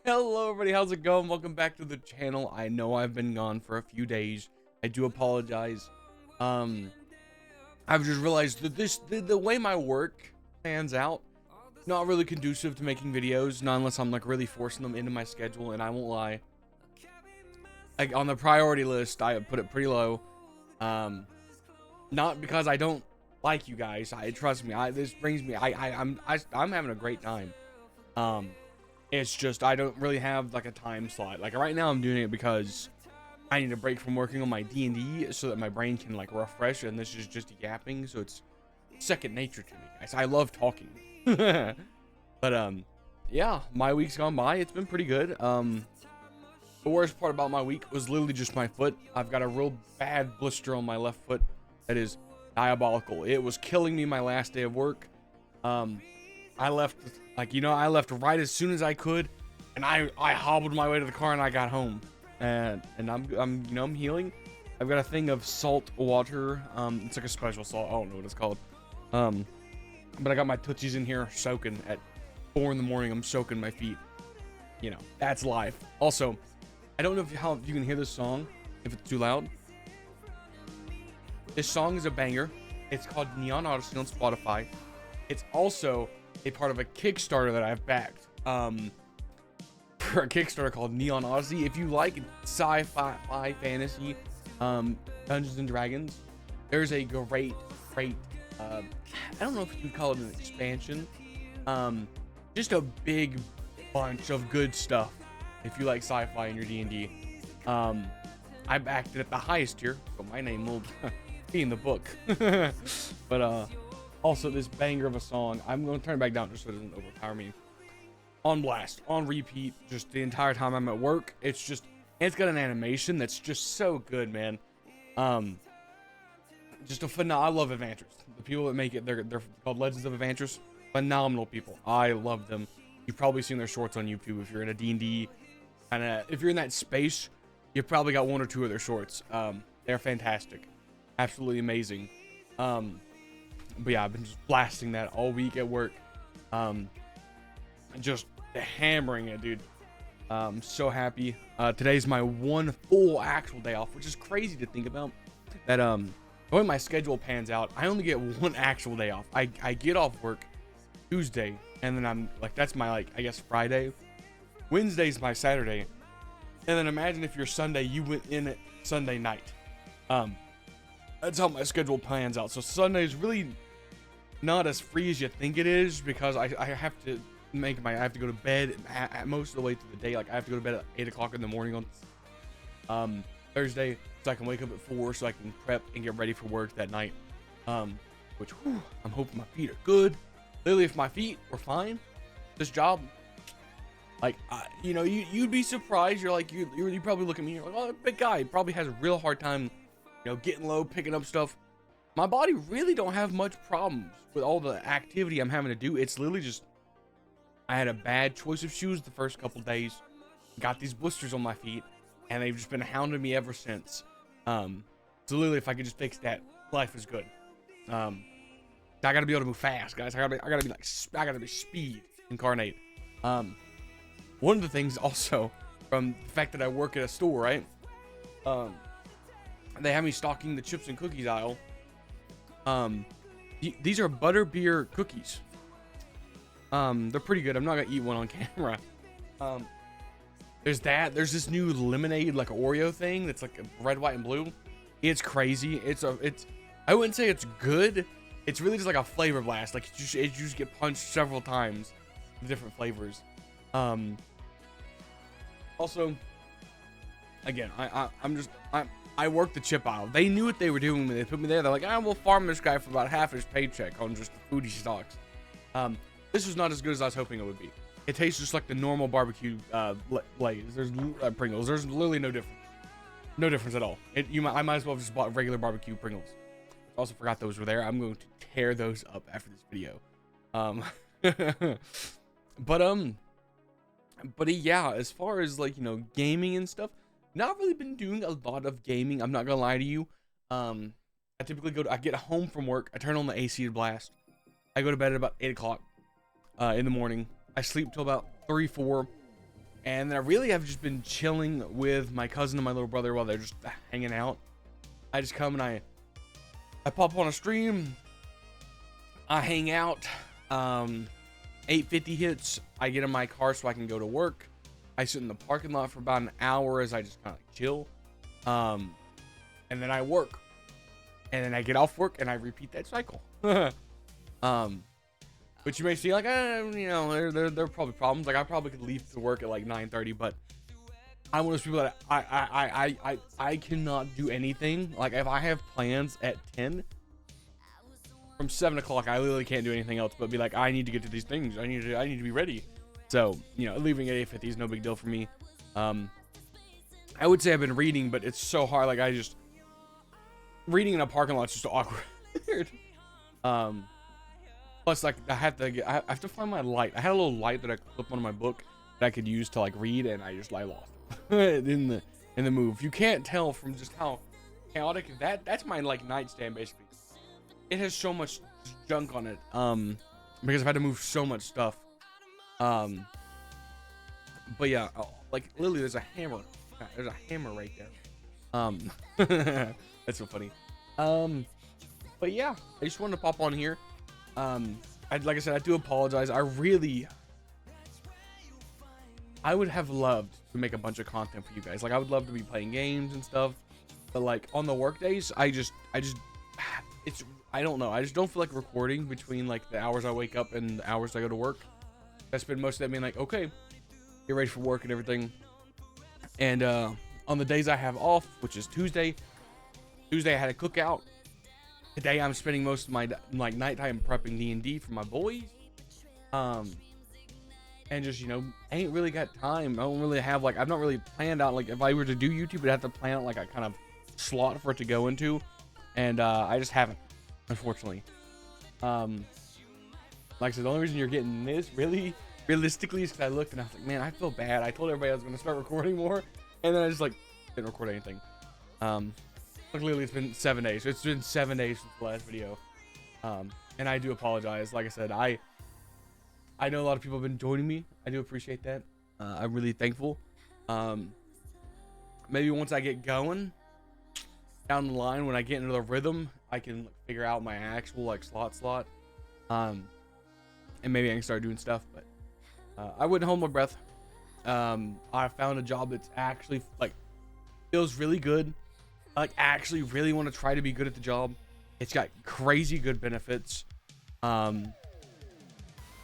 Hello everybody, how's it going? Welcome back to the channel. I know I've been gone for a few days. I do apologize. I've just realized that the way my work pans out, not really conducive to making videos, not unless I'm like really forcing them into my schedule. And I won't lie, like on the priority list, I put it pretty low. Not because I don't like you guys. Trust me. This brings me. I'm having a great time. It's just I don't really have like a time slot. Like right now, I'm doing it because I need a break from working on my D&D so that my brain can like refresh. And this is just yapping, so it's second nature to me, guys. I love talking. But yeah, my week's gone by. It's been pretty good. The worst part about my week was literally just my foot. I've got a real bad blister on my left foot that is diabolical. It was killing me my last day of work. I left, I left right as soon as I could, and I hobbled my way to the car and I got home, and I'm healing. I've got a thing of salt water. It's like a special salt. I don't know what it's called. But I got my tootsies in here soaking at 4 in the morning. I'm soaking my feet. You know, that's life. Also, I don't know if you can hear this song, if it's too loud. This song is a banger. It's called Neon Odyssey on Spotify. It's also a part of a Kickstarter that I've backed. For a Kickstarter called Neon Odyssey. If you like sci-fi fantasy, Dungeons and Dragons, there's a great, I don't know if you'd call it an expansion. Just a big bunch of good stuff if you like sci-fi in your D&D. I backed it at the highest tier, so my name will be in the book. But also this banger of a song, I'm going to turn it back down just so it doesn't overpower me. On blast, on repeat, just the entire time I'm at work. It's got an animation that's just so good, man. Just a phenomenal. I love Adventures. The people that make it, they're called Legends of Adventures. Phenomenal people. I love them. You've probably seen their shorts on YouTube if you're in a D&D kind of. If you're in that space, you've probably got one or two of their shorts. They're fantastic, absolutely amazing. But yeah, I've been just blasting that all week at work. Just hammering it, dude. I'm so happy. Today's my one full actual day off, which is crazy to think about. That the way my schedule pans out, I only get one actual day off. I get off work Tuesday, and then I'm like, that's my I guess Friday. Wednesday's my Saturday, and then imagine if your Sunday you went in at Sunday night. That's how my schedule plans out. So Sunday is really not as free as you think it is, because I have to I have to go to bed at most of the way through the day. Like I have to go to bed at 8 o'clock in the morning on Thursday, so I can wake up at 4 so I can prep and get ready for work that night. Which I'm hoping my feet are good. Literally, if my feet were fine, this job, you'd be surprised. You're like, you probably look at me, you're like, oh, big guy probably has a real hard time, getting low, picking up stuff. My body really don't have much problems with all the activity I'm having to do. It's literally just, I had a bad choice of shoes the first couple days, got these blisters on my feet, and they've just been hounding me ever since. So literally, if I could just fix that, life is good. I gotta be able to move fast, guys. I gotta be speed incarnate. One of the things also, from the fact that I work at a store, right? They have me stocking the chips and cookies aisle. These are butterbeer cookies. They're pretty good. I'm not gonna eat one on camera. There's this new lemonade, like Oreo thing that's like red, white, and blue. It's crazy. I wouldn't say it's good. It's really just like a flavor blast. Like you just get punched several times with different flavors. Also, again, I work the chip aisle. They knew what they were doing when they put me there. They're like, we'll farm this guy for about half his paycheck on just the food he stocks. This was not as good as I was hoping it would be. It tastes just like the normal barbecue Lay's. There's Pringles. There's literally no difference. No difference at all. I might as well have just bought regular barbecue Pringles. Also forgot those were there. I'm going to tear those up after this video. But yeah, as far as gaming and stuff, not really been doing a lot of gaming. I'm not gonna lie to you. I typically I get home from work. I turn on the AC to blast. I go to bed at about 8 o'clock in the morning. I sleep till about 3, 4. And then I really have just been chilling with my cousin and my little brother while they're just hanging out. I just come and I pop on a stream. I hang out. 8:50 hits. I get in my car so I can go to work. I sit in the parking lot for about an hour as I just kind of like chill. And then I work. And then I get off work and I repeat that cycle. Which you may see like, you know, there are probably problems. Like I probably could leave to work at like 9:30, but I'm one of those people that I cannot do anything. Like if I have plans at 10, from 7 o'clock, I literally can't do anything else but be like, I need to get to these things. I need to be ready. So, you know, leaving at 8:50 is no big deal for me. I would say I've been reading, but it's so hard. Like reading in a parking lot is just awkward. Plus, like I have to find my light. I had a little light that I could clip onto my book that I could use to like read, and I lost it in the move. You can't tell from just how chaotic that's my like nightstand basically. It has so much junk on it, because I've had to move so much stuff. But yeah, like literally, there's a hammer. There's a hammer right there. That's so funny. But yeah, I just wanted to pop on here. Like I said, I do apologize. I would have loved to make a bunch of content for you guys. Like I would love to be playing games and stuff. But like on the work days, I don't know. I just don't feel like recording between like the hours I wake up and the hours I go to work. I spend most of that being like, okay, get ready for work and everything. And on the days I have off, which is Tuesday I had a cookout. Today I'm spending most of my like nighttime prepping D&D for my boys. And just, you know, I ain't really got time. I don't really have like, I've not really planned out like if I were to do YouTube, I'd have to plan out like a kind of slot for it to go into. And I just haven't, unfortunately. Like I said, the only reason you're getting this really realistically is because I looked and I was like, man, I feel bad. I told everybody I was going to start recording more, and then I just like didn't record anything. Luckily it's been 7 days. It's been 7 days since the last video. And I do apologize. Like I said, I know a lot of people have been joining me. I do appreciate that. I'm really thankful. Maybe once I get going down the line, when I get into the rhythm, I can figure out my actual like slot. And maybe I can start doing stuff, but I wouldn't hold my breath. I found a job that's actually like feels really good. I like actually really want to try to be good at the job. It's got crazy good benefits.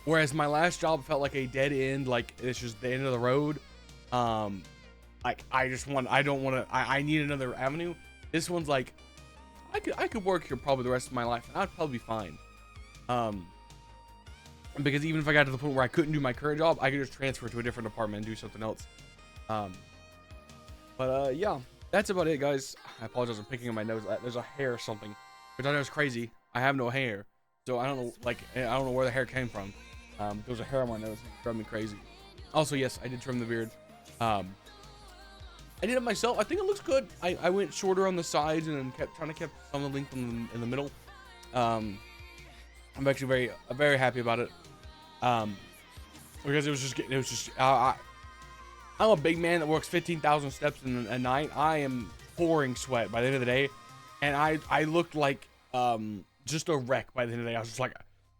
Whereas my last job felt like a dead end, like it's just the end of the road. Like I need another avenue. This one's like I could work here probably the rest of my life and I'd probably be fine. Because even if I got to the point where I couldn't do my current job, I could just transfer to a different department and do something else. Yeah, that's about it, guys. I apologize for picking on my nose. There's a hair or something, which I know is crazy. I have no hair, so I don't know, like, I don't know where the hair came from. There's a hair on my nose. It drove me crazy. Also, yes, I did trim the beard. I did it myself. I think it looks good. I went shorter on the sides and then kept trying to keep some of the length in the middle. I'm actually very happy about it. Because it was just I'm a big man that works 15,000 steps in a night. I am pouring sweat by the end of the day, and I looked like just a wreck by the end of the day. I was just like,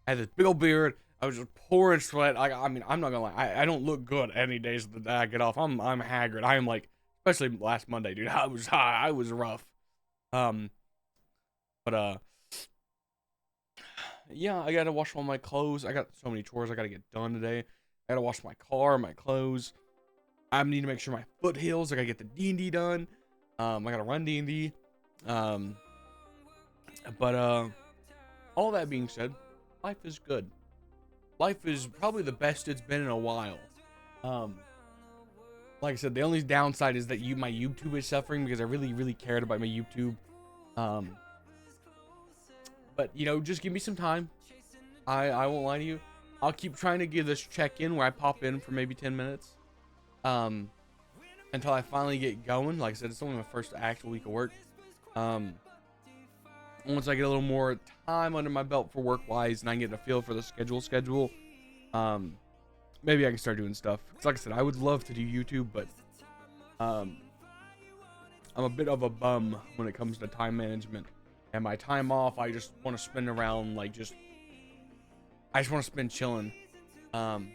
I had this big old beard. I was just pouring sweat. I mean, I'm not gonna lie. I don't look good any days that I get off. I'm haggard. I am like, especially last Monday, dude. I was rough. Yeah, I gotta wash all my clothes. I got so many chores I gotta get done today. I gotta wash my car, my clothes. I need to make sure my foot heals. I gotta get the D&D done. I gotta run D&D. All that being said, life is good. Life is probably the best it's been in a while. Like I said, the only downside is that my YouTube is suffering because I really cared about my YouTube. But, you know, just give me some time. I won't lie to you. I'll keep trying to give this check-in where I pop in for maybe 10 minutes. Until I finally get going. Like I said, it's only my first actual week of work. Once I get a little more time under my belt for work-wise and I get a feel for the schedule, maybe I can start doing stuff. 'Cause like I said, I would love to do YouTube, but I'm a bit of a bum when it comes to time management. And my time off, I just want to spend around like I just want to spend chilling. And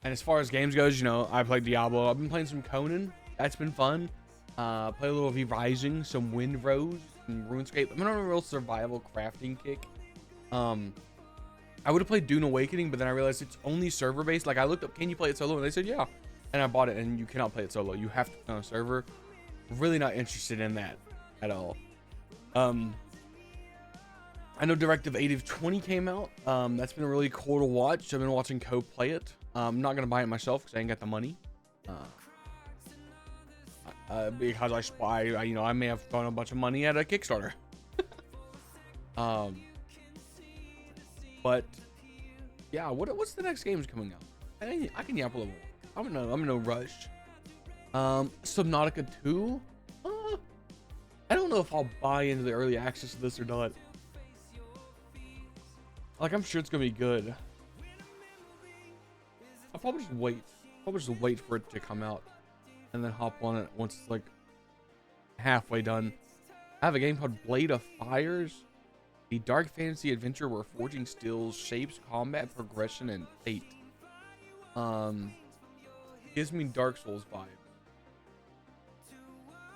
as far as games goes, you know, I played Diablo. I've been playing some Conan. That's been fun. Play a little V Rising, some Wind Rose, and RuneScape. I'm on a real survival crafting kick. I would have played Dune Awakening, but then I realized it's only server based. Like I looked up, can you play it solo? And they said, yeah. And I bought it, and you cannot play it solo. You have to play on a server. Really not interested in that at all. I know Directive 8020 came out. That's been really cool to watch. I've been watching Co play it. I'm not gonna buy it myself because I ain't got the money. Because I may have thrown a bunch of money at a Kickstarter. But yeah, what's the next games coming out? I can yap a little more. I'm in no rush. Subnautica 2. I don't know if I'll buy into the early access of this or not. Like, I'm sure it's gonna be good. I'll probably just wait. For it to come out, and then hop on it once it's like halfway done. I have a game called Blade of Fires, a dark fantasy adventure where forging skills shapes combat progression and fate. Gives me Dark Souls vibes,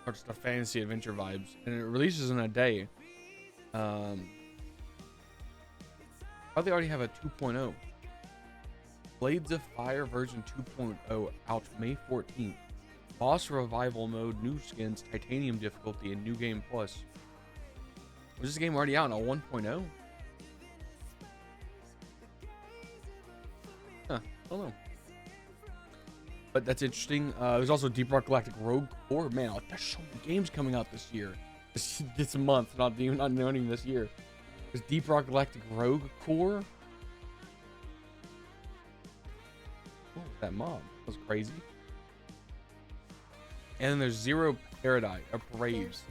or just a fantasy adventure vibes, and it releases in a day. They already have a 2.0. Blades of Fire version 2.0 out May 14th. Boss revival mode, new skins, titanium difficulty, and new game plus. Was this game already out on 1.0? Huh, I don't know. But that's interesting. There's also Deep Rock Galactic Rogue Core. Man, there's so many games coming out this year. This month, not even this year. There's Deep Rock Galactic Rogue Core. What was that mob? That was crazy. And then there's Zero Paradise, or Parades,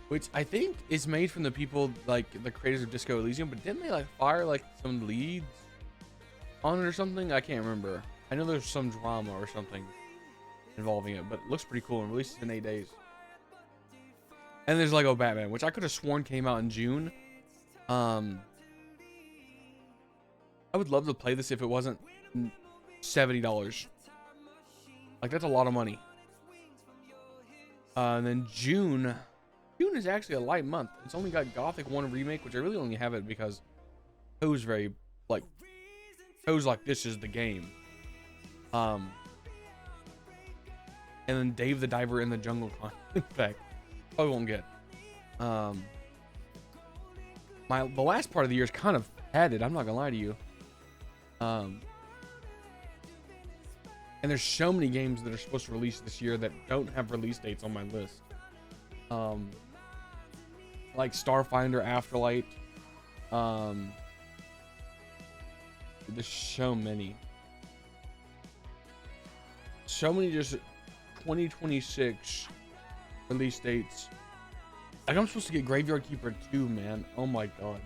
which I think is made from the people, like the creators of Disco Elysium, but didn't they like fire like some leads on it or something? I can't remember. I know there's some drama or something involving it, but it looks pretty cool and releases in 8 days. And there's Lego Batman, which I could have sworn came out in June. I would love to play this if it wasn't $70. Like, that's a lot of money. And then June is actually a light month. It's only got Gothic 1 Remake, which I really only have it because Toe's like, this is the game. And then Dave the Diver in the Jungle Pack. Probably won't get. The last part of the year is kind of padded, I'm not gonna lie to you. And there's so many games that are supposed to release this year that don't have release dates on my list. Like Starfinder Afterlight. There's so many just 2026 release dates. Like, I'm supposed to get Graveyard Keeper 2, man. Oh my god.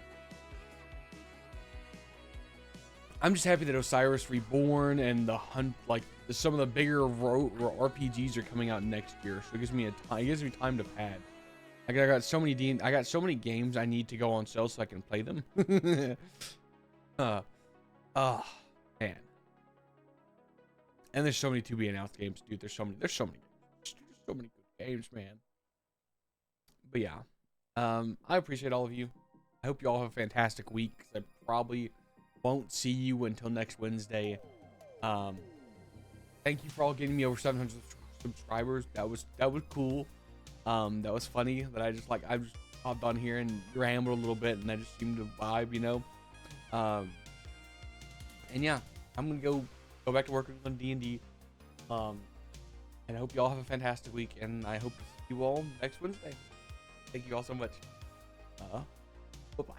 I'm just happy that Osiris Reborn and the Hunt, like some of the bigger RPGs are coming out next year, so it gives me time to pad. Like, I got so many games I need to go on sale so I can play them. Man. And there's so many to be announced games, dude. There's so many good games, man. But yeah, I appreciate all of you. I hope you all have a fantastic week. I probably won't see you until next Wednesday. Thank you for all getting me over 700 subscribers. That was cool. That was funny that I just hopped on here and rambled a little bit, and I just seemed to vibe, you know. And yeah, I'm gonna go back to working on D&D. And I hope you all have a fantastic week, and I hope to see you all next Wednesday. Thank you all so much. Bye-bye.